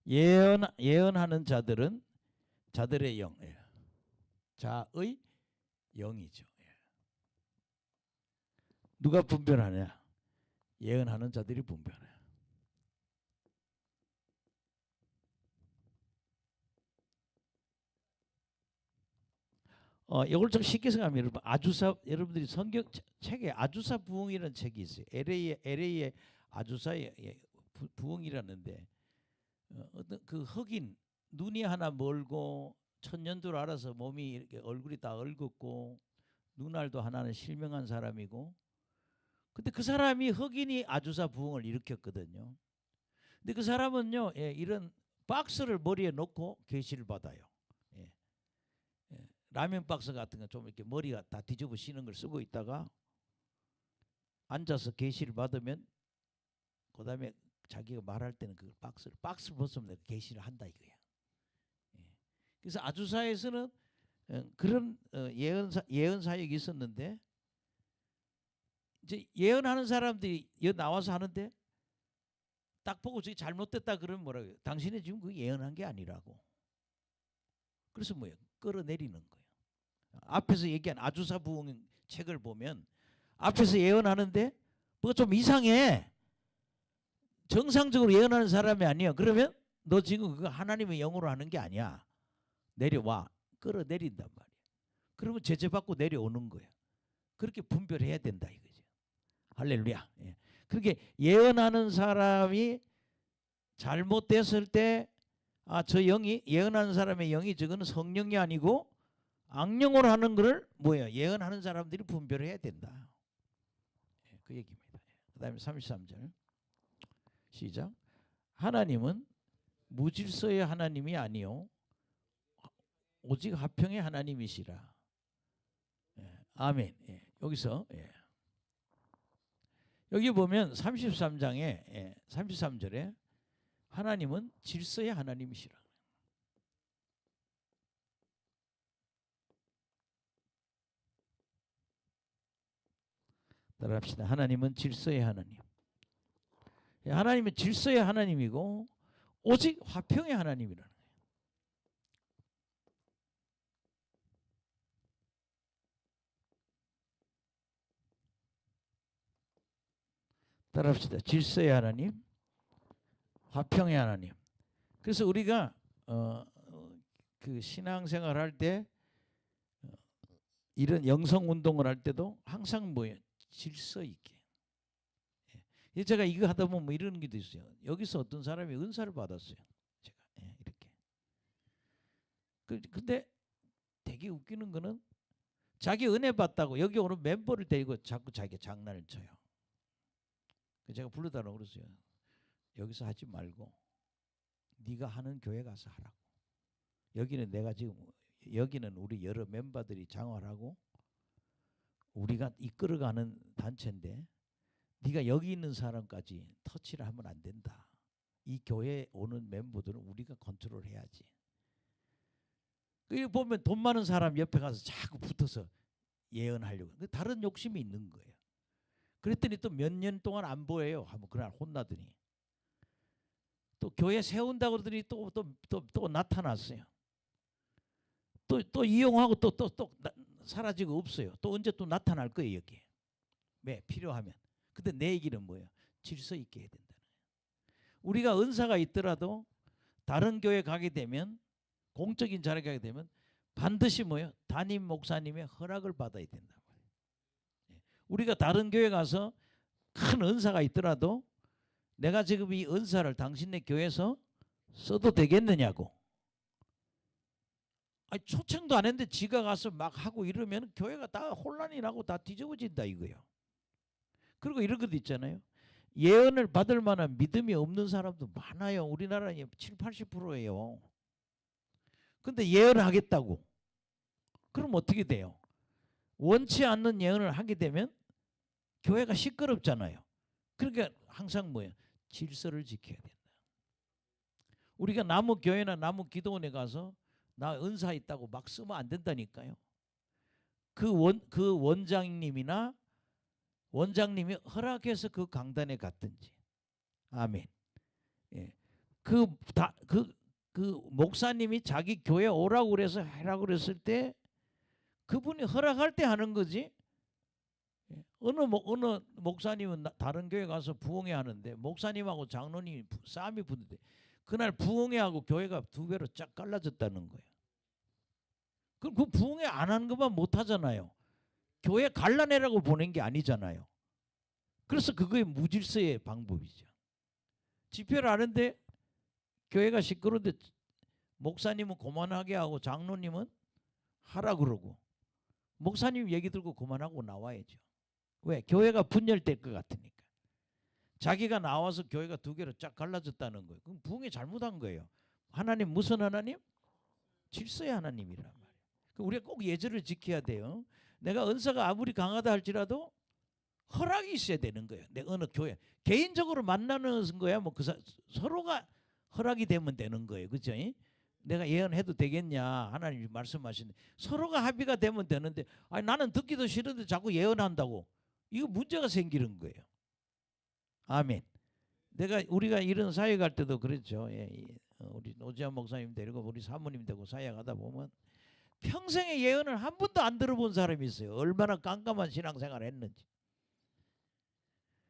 예언하는 자들은 자들의 영, 자의 영이죠. 누가 분별하냐? 예언하는 자들이 분별해. 이걸 좀 쉽게 생각하면 여러분 아주사 여러분들이 성경 책에 아주사 부흥이라는 책이 있어요. LA의 아주사의 부흥이라는데 어떤 그 흑인 눈이 하나 멀고 천년도를 알아서 몸이 이렇게 얼굴이 다 얽었고 눈알도 하나는 실명한 사람이고 근데 그 사람이 흑인이 아주사 부흥을 일으켰거든요. 근데 그 사람은요 이런 박스를 머리에 놓고 계시를 받아요. 라면 박스 같은 거 좀 이렇게 머리가 다 뒤집어지는 걸 쓰고 있다가 앉아서 계시를 받으면 그 다음에 자기가 말할 때는 그 박스를 벗으면 내가 계시를 한다 이거야. 그래서 아주사에서는 그런 예언 사역이 있었는데 이제 예언하는 사람들이 여기 나와서 하는데 딱 보고 저기 잘못됐다 그러면 뭐라고 해요? 당신이 지금 그 예언한 게 아니라고. 그래서 뭐예요? 끌어내리는 거예요. 앞에서 얘기한 아주사 부흥 책을 보면 앞에서 예언하는데 뭐가 좀 이상해. 정상적으로 예언하는 사람이 아니야. 그러면 너 지금 그거 하나님의 영으로 하는 게 아니야. 내려와. 끌어내린단 말이야. 그러면 제재받고 내려오는 거야. 그렇게 분별해야 된다 이거죠. 할렐루야. 예. 그렇게 예언하는 사람이 잘못됐을 때 저 영이 예언하는 사람의 영이 저거는 성령이 아니고 악령으로 하는 것을 뭐예요? 예언하는 사람들이 분별해야 된다. 그 얘기입니다. 그 다음에 33절 시작. 하나님은 무질서의 하나님이 아니요 오직 화평의 하나님이시라. 아멘. 여기서 여기 보면 33장에 33절에 하나님은 질서의 하나님이시라. 따라합시다. 하나님은 질서의 하나님. 하나님은 질서의 하나님이고 오직 화평의 하나님이라는 거예요. 따라합시다. 질서의 하나님, 화평의 하나님. 그래서 우리가 그 신앙생활 할 때 이런 영성 운동을 할 때도 항상 뭐예요? 질서 있게. 제가 이거 하다 보면 뭐 이런 게 있어요. 여기서 어떤 사람이 은사를 받았어요. 제가 이렇게. 근데 되게 웃기는 거는 자기 은혜 받다고 여기 오는 멤버를 데리고 자꾸 자기 장난을 쳐요. 제가 불러달라고 그랬어요. 여기서 하지 말고 네가 하는 교회 가서 하라고. 여기는 내가 지금 여기는 우리 여러 멤버들이 장활하고 우리가 이끌어가는 단체인데 네가 여기 있는 사람까지 터치를 하면 안 된다. 이 교회에 오는 멤버들은 우리가 컨트롤해야지. 그 보면 돈 많은 사람 옆에 가서 자꾸 붙어서 예언하려고. 다른 욕심이 있는 거예요. 그랬더니 또 몇 년 동안 안 보여요. 하면 그날 혼나더니 또 교회 세운다고 그러더니 또 나타났어요. 또 이용하고 또 사라지고 없어요. 또 언제 또 나타날 거예요 여기. 왜? 필요하면. 근데 내 얘기는 뭐예요? 질서 있게 해야 된다는 거예요. 우리가 은사가 있더라도 다른 교회 가게 되면 공적인 자리에 가게 되면 반드시 뭐예요? 담임 목사님의 허락을 받아야 된다. 우리가 다른 교회 가서 큰 은사가 있더라도 내가 지금 이 은사를 당신네 교회에서 써도 되겠느냐고. 아니, 초청도 안 했는데 지가 가서 막 하고 이러면 교회가 다 혼란이 나고 다 뒤집어진다 이거예요. 그리고 이런 것도 있잖아요. 예언을 받을 만한 믿음이 없는 사람도 많아요. 우리나라에 7, 80%예요. 근데 예언을 하겠다고. 그럼 어떻게 돼요? 원치 않는 예언을 하게 되면 교회가 시끄럽잖아요. 그러니까 항상 뭐예요? 질서를 지켜야 된다. 우리가 나무 교회나 나무 기도원에 가서 나 은사 있다고 막 쓰면 안 된다니까요. 그 원장님이 허락해서 그 강단에 갔든지. 아멘. 예. 그 목사님이 자기 교회 오라고 그래서 하라고 그랬을 때 그분이 허락할 때 하는 거지. 어느 목사님은 다른 교회 가서 부흥회 하는데 목사님하고 장로님이 싸움이 붙는데 그날 부흥회하고 교회가 두 배로 쫙 갈라졌다는 거예요. 그럼 그 부흥회 안 하는 것만 못 하잖아요. 교회 갈라내라고 보낸 게 아니잖아요. 그래서 그거의 무질서의 방법이죠. 집회를 하는데 교회가 시끄러운데 목사님은 그만하게 하고 장로님은 하라 그러고 목사님 얘기 들고 그만하고 나와야죠. 왜? 교회가 분열될 것 같으니까. 자기가 나와서 교회가 두 개로 쫙 갈라졌다는 거예요. 그럼 부흥이 잘못한 거예요. 하나님 무슨 하나님? 질서의 하나님이란 말이에요. 우리가 꼭 예절을 지켜야 돼요. 내가 은사가 아무리 강하다 할지라도 허락이 있어야 되는 거예요. 내 어느 교회 개인적으로 만나는 거야. 뭐 그 서로가 허락이 되면 되는 거예요. 그렇죠? 내가 예언해도 되겠냐? 하나님이 말씀하시는데 서로가 합의가 되면 되는데 아니 나는 듣기도 싫은데 자꾸 예언한다고. 이거 문제가 생기는 거예요. 아멘. 우리가 이런 사회 갈 때도 그랬죠. 우리 노지한 목사님 데리고 우리 사모님 되고 사회 가다 보면 평생에 예언을 한 번도 안 들어본 사람이 있어요. 얼마나 깜깜한 신앙생활을 했는지.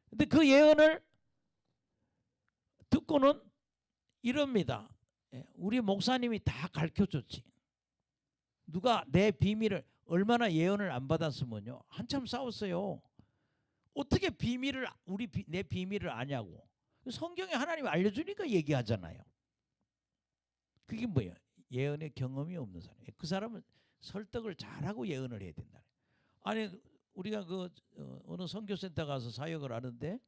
근데 그 예언을 듣고는 이럽니다. 우리 목사님이 다 가르쳐줬지. 누가 내 비밀을 얼마나 예언을 안 받았으면요. 한참 싸웠어요. 어떻게 내 비밀을 아냐고. 성경에 하나님이 알려주니까 얘기하잖아요. 그게 뭐예요? 예언의 경험이 없는 사람. 그 사람은 설득을 잘하고 예언을 해야 된다. 아니 우리가 어느 선교센터 가서 사역을 하는데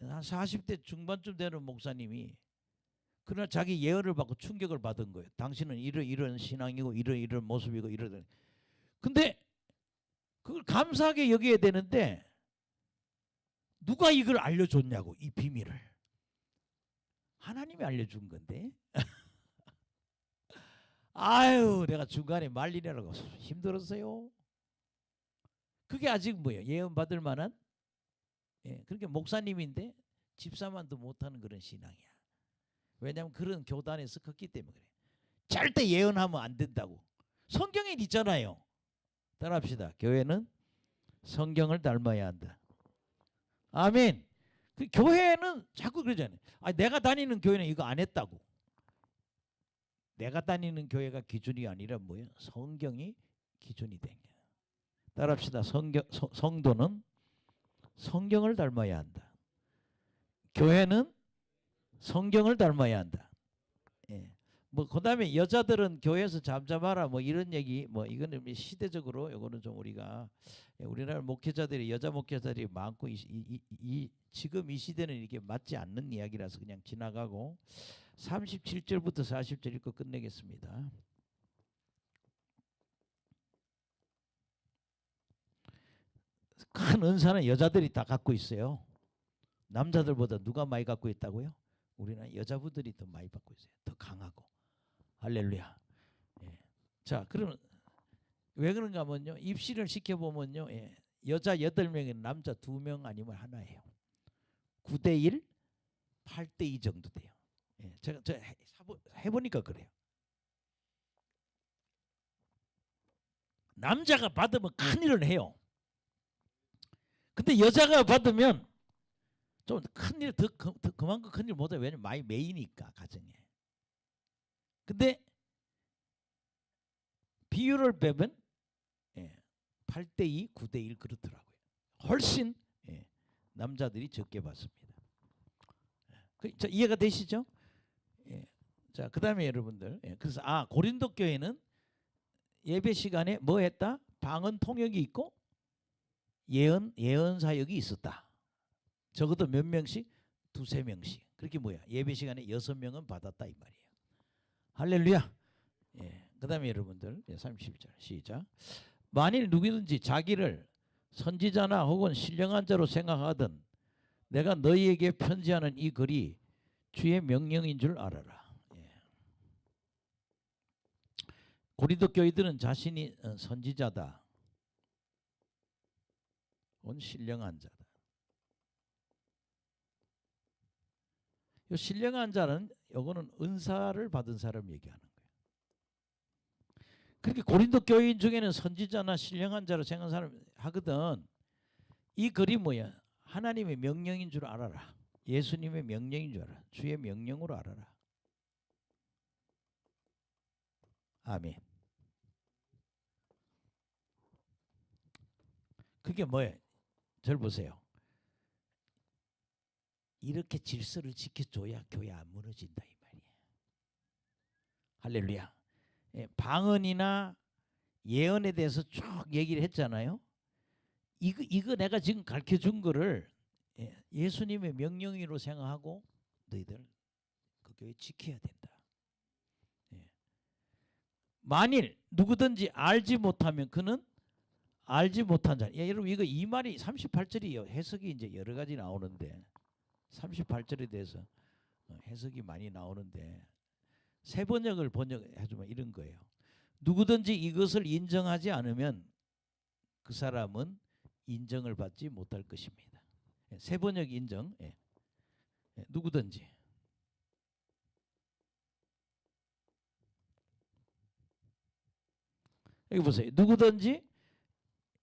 한 40대 중반쯤 되는 목사님이 그날 자기 예언을 받고 충격을 받은 거예요. 당신은 이런 신앙이고 이런 모습이고 이러더니. 근데 그걸 감사하게 여겨야 되는데 누가 이걸 알려줬냐고. 이 비밀을. 하나님이 알려준 건데. 아유 내가 중간에 말리느라고 힘들었어요. 그게 아직 뭐예요? 예언 받을 만한 그렇게 목사님인데 집사만도 못하는 그런 신앙이야. 왜냐하면 그런 교단에서 컸기 때문에 그래. 절대 예언하면 안 된다고. 성경에 있잖아요. 따라합시다. 교회는 성경을 닮아야 한다. 아멘. 그 교회는 자꾸 그러잖아요. 내가 다니는 교회는 이거 안 했다고. 내가 다니는 교회가 기준이 아니라 뭐예요? 성경이 기준이 된 거예요. 따라합시다. 성도는 성경을 닮아야 한다. 교회는 성경을 닮아야 한다. 뭐 그다음에 여자들은 교회에서 잠잠하라 뭐 이런 얘기 뭐 이거는 시대적으로 요거는 좀 우리가 우리나라 목회자들이 여자 목회자들이 많고 지금 이 시대는 이게 맞지 않는 이야기라서 그냥 지나가고 37절부터 40절 읽고 끝내겠습니다. 큰 은사는 여자들이 다 갖고 있어요. 남자들보다 누가 많이 갖고 있다고요? 우리는 여자분들이 더 많이 갖고 있어요. 더 강하고. 할렐루야. 예. 자, 그러면 왜 그런가 하면요. 입시를 시켜보면요. 예. 여자 8명에 남자 2명 아니면 하나예요. 9대1, 8대2 정도 돼요. 예. 제가 해보니까 그래요. 남자가 받으면 큰일을 해요. 근데 여자가 받으면 좀 큰일 더 그만큼 큰일 못해요. 왜냐면 많이 매이니까 가정에. 근데 비율을 빼면 8대2, 9대1 그렇더라고요. 훨씬 남자들이 적게 받습니다. 자, 이해가 되시죠? 자, 그다음에 여러분들 그래서 고린도 교회는 예배 시간에 뭐 했다? 방언 통역이 있고 예언 사역이 있었다. 적어도 몇 명씩? 2-3명씩. 그렇게 뭐야? 예배 시간에 6명은 받았다 이 말이에요. 할렐루야. 그다음에 여러분들 30절 시작. 만일 누구든지 자기를 선지자나 혹은 신령한 자로 생각하든 내가 너희에게 편지하는 이 글이 주의 명령인 줄 알아라. 고린도 교회들은 자신이 선지자다. 혹은 신령한 자다. 이 신령한 자는 요거는 은사를 받은 사람 얘기하는 거예요. 그렇게 고린도 교인 중에는 선지자나 신령한 자로 생각하는 사람 하거든. 이 글이 뭐야? 하나님의 명령인 줄 알아라. 예수님의 명령인 줄 알아라. 주의 명령으로 알아라. 아멘. 그게 뭐예요? 절 보세요. 이렇게 질서를 지켜줘야 교회 안 무너진다 이 말이에요. 할렐루야. 방언이나 예언에 대해서 쭉 얘기를 했잖아요. 이거 내가 지금 가르쳐준 거를 예수님의 명령으로 생각하고 너희들 그 교회 지켜야 된다. 만일 누구든지 알지 못하면 그는 알지 못한 자. 여러분 이거 이 말이 38절이 해석이 이제 여러 가지 나오는데 38절에 대해서 해석이 많이 나오는데 새 번역을 번역해주면 이런 거예요. 누구든지 이것을 인정하지 않으면 그 사람은 인정을 받지 못할 것입니다. 새 번역 인정. 누구든지. 여기 보세요. 누구든지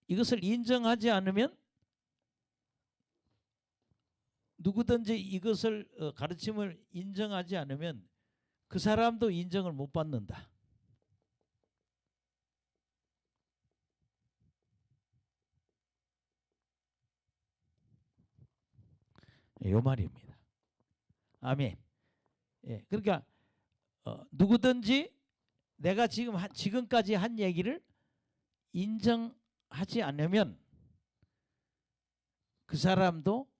이것을 인정하지 않으면 누구든지 이것을 가르침을 인정하지 않으면 그 사람도 인정을 못 받는다. 요 말입니다. 아멘. 그러니까 누구든지 내가 지금까지 한 얘기를 인정하지 않으면 그 사람도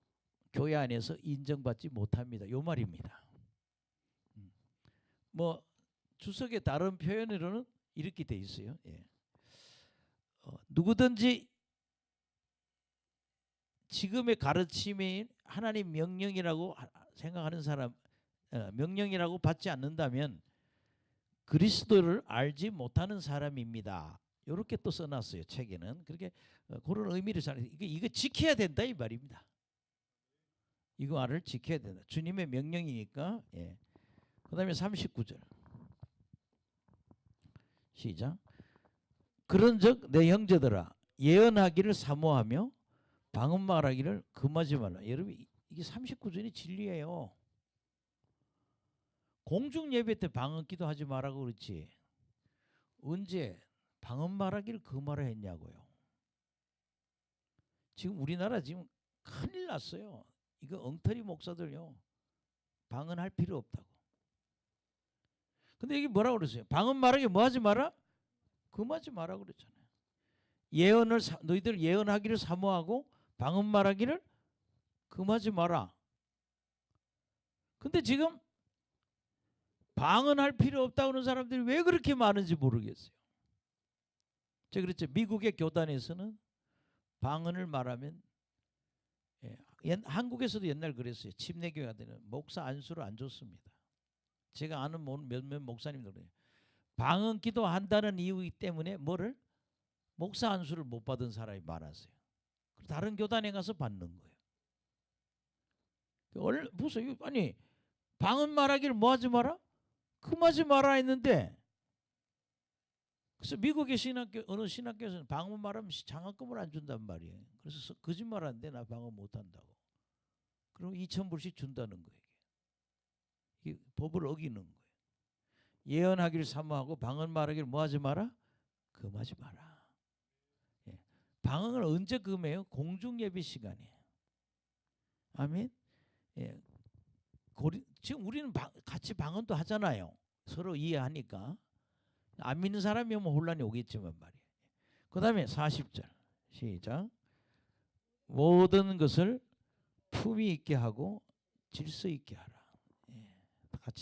교회 안에서 인정받지 못합니다. 요 말입니다. 뭐 주석의 다른 표현으로는 이렇게 돼 있어요. 누구든지 지금의 가르침이 하나님 명령이라고 생각하는 사람, 명령이라고 받지 않는다면 그리스도를 알지 못하는 사람입니다. 이렇게 또 써놨어요. 책에는. 그렇게 그런 의미를 잘 이거 지켜야 된다 이 말입니다. 이거 말을 지켜야 된다. 주님의 명령이니까. 그다음에 39절 시작. 그런즉 내 형제들아 예언하기를 사모하며 방언 말하기를 금하지 말라. 여러분 이게 39절이 진리예요. 공중 예배 때 방언 기도하지 말라고 그렇지. 언제 방언 말하기를 금하라 했냐고요. 지금 우리나라 지금 큰일 났어요. 이거 엉터리 목사들요. 방언할 필요 없다고. 근데 여기 뭐라고 그랬어요? 방언 말하기 뭐 하지 마라? 금하지 마라 그랬잖아요. 예언을 너희들 예언하기를 사모하고 방언 말하기를 금하지 마라. 근데 지금 방언할 필요 없다고 하는 사람들이 왜 그렇게 많은지 모르겠어요. 제가 그랬죠. 미국의 교단에서는 방언을 말하면 한국에서도 옛날 그랬어요. 침례교회 때는 목사 안수를 안 줬습니다. 제가 아는 몇몇 목사님들 그래요. 방언 기도한다는 이유 때문에 뭐를 목사 안수를 못 받은 사람이 많았어요. 다른 교단에 가서 받는 거예요. 보세요. 아니 방언 말하기를 뭐 하지 마라? 금하지 마라 했는데, 그래서 미국의 어느 신학교에서는 방언 말하면 장학금을 안 준단 말이에요. 그래서 거짓말하는데 나 방언 못 한다고. 그럼 2,000불씩 준다는 거예요. 이게 법을 어기는 거예요. 예언하기를 사모하고 방언 말하기를 뭐 하지 마라? 금하지 마라. 예. 방언을 언제 금해요? 공중 예배 시간이에요. 아멘. 예. 지금 우리는 같이 방언도 하잖아요. 서로 이해하니까. 안 믿는 사람이 오면 혼란이 오겠지만 말이에요. 그 다음에 40절 시작. 모든 것을 품위 있게 하고 질서 있게 하라.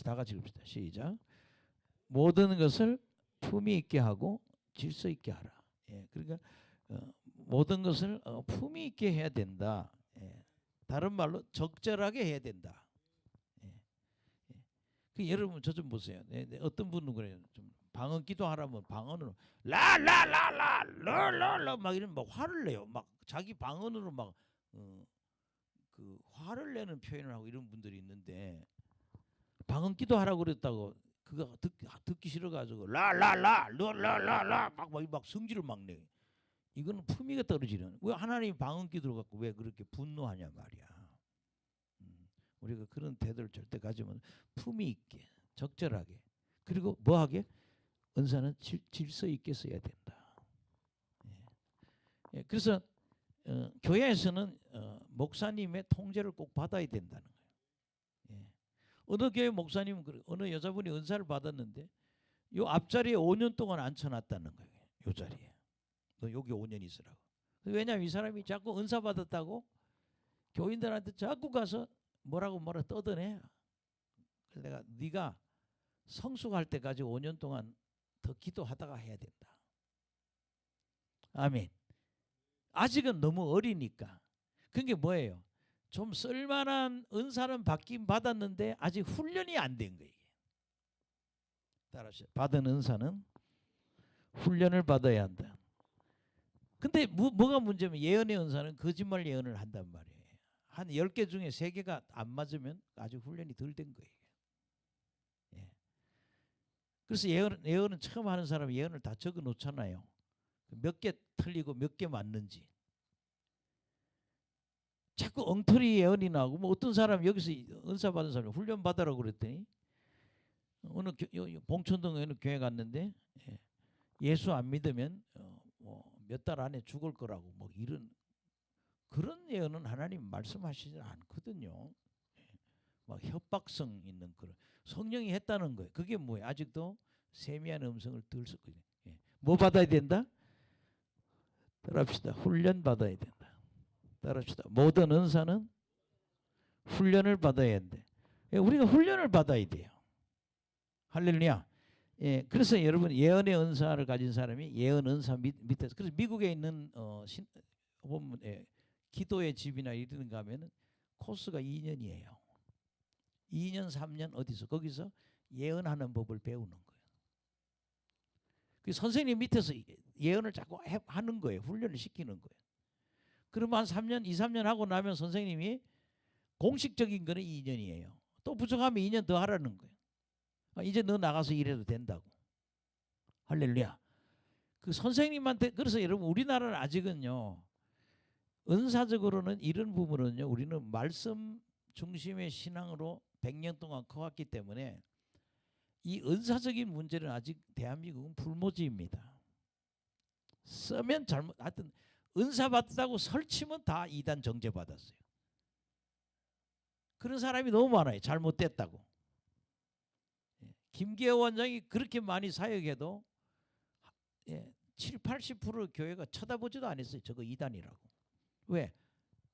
다 같이 읽읍시다. 시작. 모든 것을 품위 있게 하고 질서 있게 하라. 그러니까 모든 것을 품위 있게 해야 된다. 다른 말로 적절하게 해야 된다. 여러분 저 좀 보세요. 어떤 분은 그래요. 좀 방언 기도하라면 방언으로 라라라라 막 이런 막 화를 내요. 막 자기 방언으로 막 그 화를 내는 표현을 하고 이런 분들이 있는데, 방언 기도하라고 그랬다고 그거 듣기 싫어가지고 라라라 막 성질을 막 내. 이거는 품위가 떨어지는. 왜 하나님이 방언 기도를 갖고 왜 그렇게 분노하냐 말이야. 우리가 그런 태도를 절대 가지면 품위 있게 적절하게, 그리고 뭐하게 은사는 질서 있게 써야 된다. 그래서 교회에서는 목사님의 통제를 꼭 받아야 된다는 거예요. 어느 교회 목사님은 어느 여자분이 은사를 받았는데 요 앞자리에 5년 동안 앉혀놨다는 거예요. 요 자리에 너 여기 5년 있으라고. 왜냐하면 이 사람이 자꾸 은사 받았다고 교인들한테 자꾸 가서 뭐라 떠드네. 그래서 내가 네가 성숙할 때까지 5년 동안 더 기도하다가 해야 된다. 아멘. 아직은 너무 어리니까. 그게 뭐예요? 좀 쓸만한 은사는 받긴 받았는데 아직 훈련이 안 된 거예요. 따라하시죠. 받은 은사는 훈련을 받아야 한다. 근데 뭐가 문제면 예언의 은사는 거짓말 예언을 한단 말이에요. 한 10개 중에 3개가 안 맞으면 아직 훈련이 덜 된 거예요. 그래서 예언은 처음 하는 사람은 예언을 다 적어 놓잖아요. 몇 개 틀리고 몇 개 맞는지. 자꾸 엉터리 예언이 나오고, 뭐 어떤 사람 여기서 은사 받은 사람이 훈련 받으라고 그랬더니 어느 봉천동 어느 교회 갔는데 예수 안 믿으면 뭐 몇 달 안에 죽을 거라고 뭐 이런 그런 예언은 하나님 말씀하시지 않거든요. 막 협박성 있는 그런 성령이 했다는 거예요. 그게 뭐예요? 아직도 세미한 음성을 들을 수 있거든요. 뭐 받아야 된다? 따라합시다. 훈련 받아야 된다. 따라합시다. 모든 은사는 훈련을 받아야 한대. 우리가 훈련을 받아야 돼요. 할렐루야. 그래서 여러분 예언의 은사를 가진 사람이 예언 은사 밑에서, 그래서 미국에 있는 보면 기도의 집이나 이런 거 가면은 코스가 2년이에요. 2년 3년 어디서 거기서 예언하는 법을 배우는 거예요. 그 선생님 밑에서 예언을 자꾸 하는 거예요. 훈련을 시키는 거예요. 그러면 한 3년, 2, 3년 하고 나면 선생님이 공식적인 거는 2년이에요. 또 부족하면 2년 더 하라는 거예요. 이제 너 나가서 일해도 된다고. 할렐루야. 그 선생님한테, 그래서 여러분 우리나라는 아직은요, 은사적으로는 이런 부분은요, 우리는 말씀 중심의 신앙으로 100년 동안 커왔기 때문에 이 은사적인 문제는 아직 대한민국은 불모지입니다. 쓰면 잘못, 하여튼 은사 받았다고 설치면 다 이단 정죄 받았어요. 그런 사람이 너무 많아요. 잘못됐다고. 김계호 원장이 그렇게 많이 사역해도 7, 80% 교회가 쳐다보지도 않았어요. 저거 이단이라고. 왜?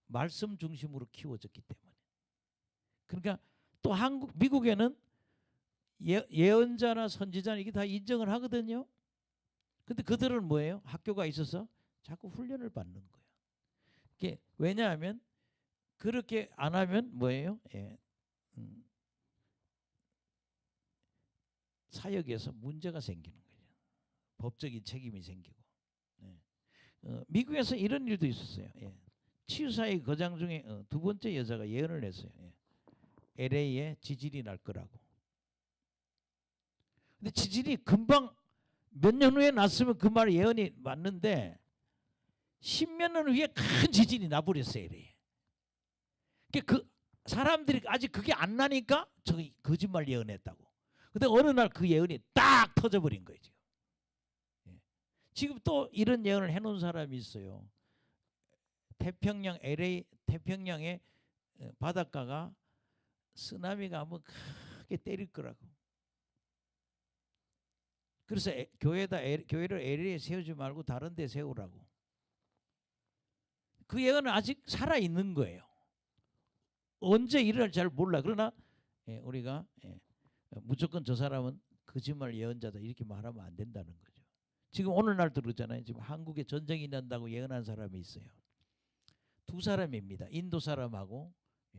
말씀 중심으로 키워졌기 때문에. 그러니까 또 미국에는 예언자나 선지자나 이게 다 인정을 하거든요. 근데 그들은 뭐예요? 학교가 있어서 자꾸 훈련을 받는 거예요. 이게 왜냐하면 그렇게 안 하면 뭐예요? 사역에서 문제가 생기는 거죠. 법적인 책임이 생기고. 미국에서 이런 일도 있었어요. 치유사의 거장 중에 두 번째 여자가 예언을 했어요. LA에 지진이 날 거라고. 근데 지진이 금방 몇 년 후에 났으면 그 말 예언이 맞는데 10몇 년 후에 큰 지진이 나버렸어요. LA에. 그 사람들이 아직 그게 안 나니까 저기 거짓말 예언했다고. 근데 어느 날 그 예언이 딱 터져버린 거예요. 지금 또 이런 예언을 해놓은 사람이 있어요. 태평양 LA 태평양의 바닷가가 쓰나미가 한번 크게 때릴 거라고. 그래서 교회를 LA에 세우지 말고 다른 데 세우라고. 그 예언은 아직 살아있는 거예요. 언제 일어날지 잘 몰라. 그러나 우리가 무조건 저 사람은 거짓말 예언자다 이렇게 말하면 안 된다는 거죠. 지금 오늘날도 그러잖아요. 지금 한국에 전쟁이 난다고 예언한 사람이 있어요. 두 사람입니다. 인도 사람하고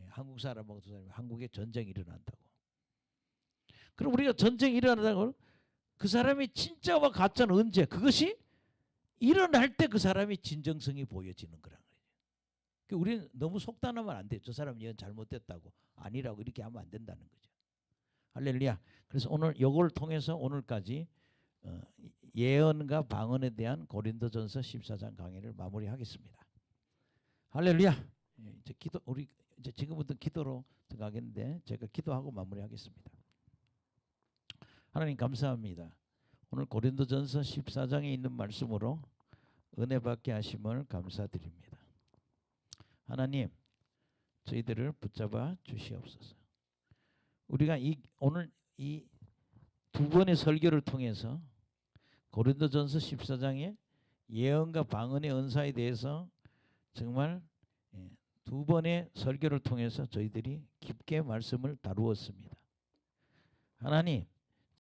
한국 사람하고 두 사람이 한국에 전쟁이 일어난다고. 그럼 우리가 전쟁이 일어난다고 그 사람이 진짜와 가짜는 언제? 그것이 일어날 때 그 사람이 진정성이 보여지는 거란 거예요. 그러니까 우리는 너무 속단하면 안 돼요. 저 사람 예언 잘못됐다고 아니라고 이렇게 하면 안 된다는 거죠. 할렐루야. 그래서 오늘 이걸 통해서 오늘까지 예언과 방언에 대한 고린도전서 14장 강의를 마무리하겠습니다. 할렐루야. 이제 우리 이제 지금부터 기도로 들어가겠는데 제가 기도하고 마무리하겠습니다. 하나님 감사합니다. 오늘 고린도전서 14장에 있는 말씀으로 은혜 받게 하심을 감사드립니다. 하나님, 저희들을 붙잡아 주시옵소서. 우리가 오늘 이 두 번의 설교를 통해서 고린도전서 14장의 예언과 방언의 은사에 대해서 정말 두 번의 설교를 통해서 저희들이 깊게 말씀을 다루었습니다. 하나님,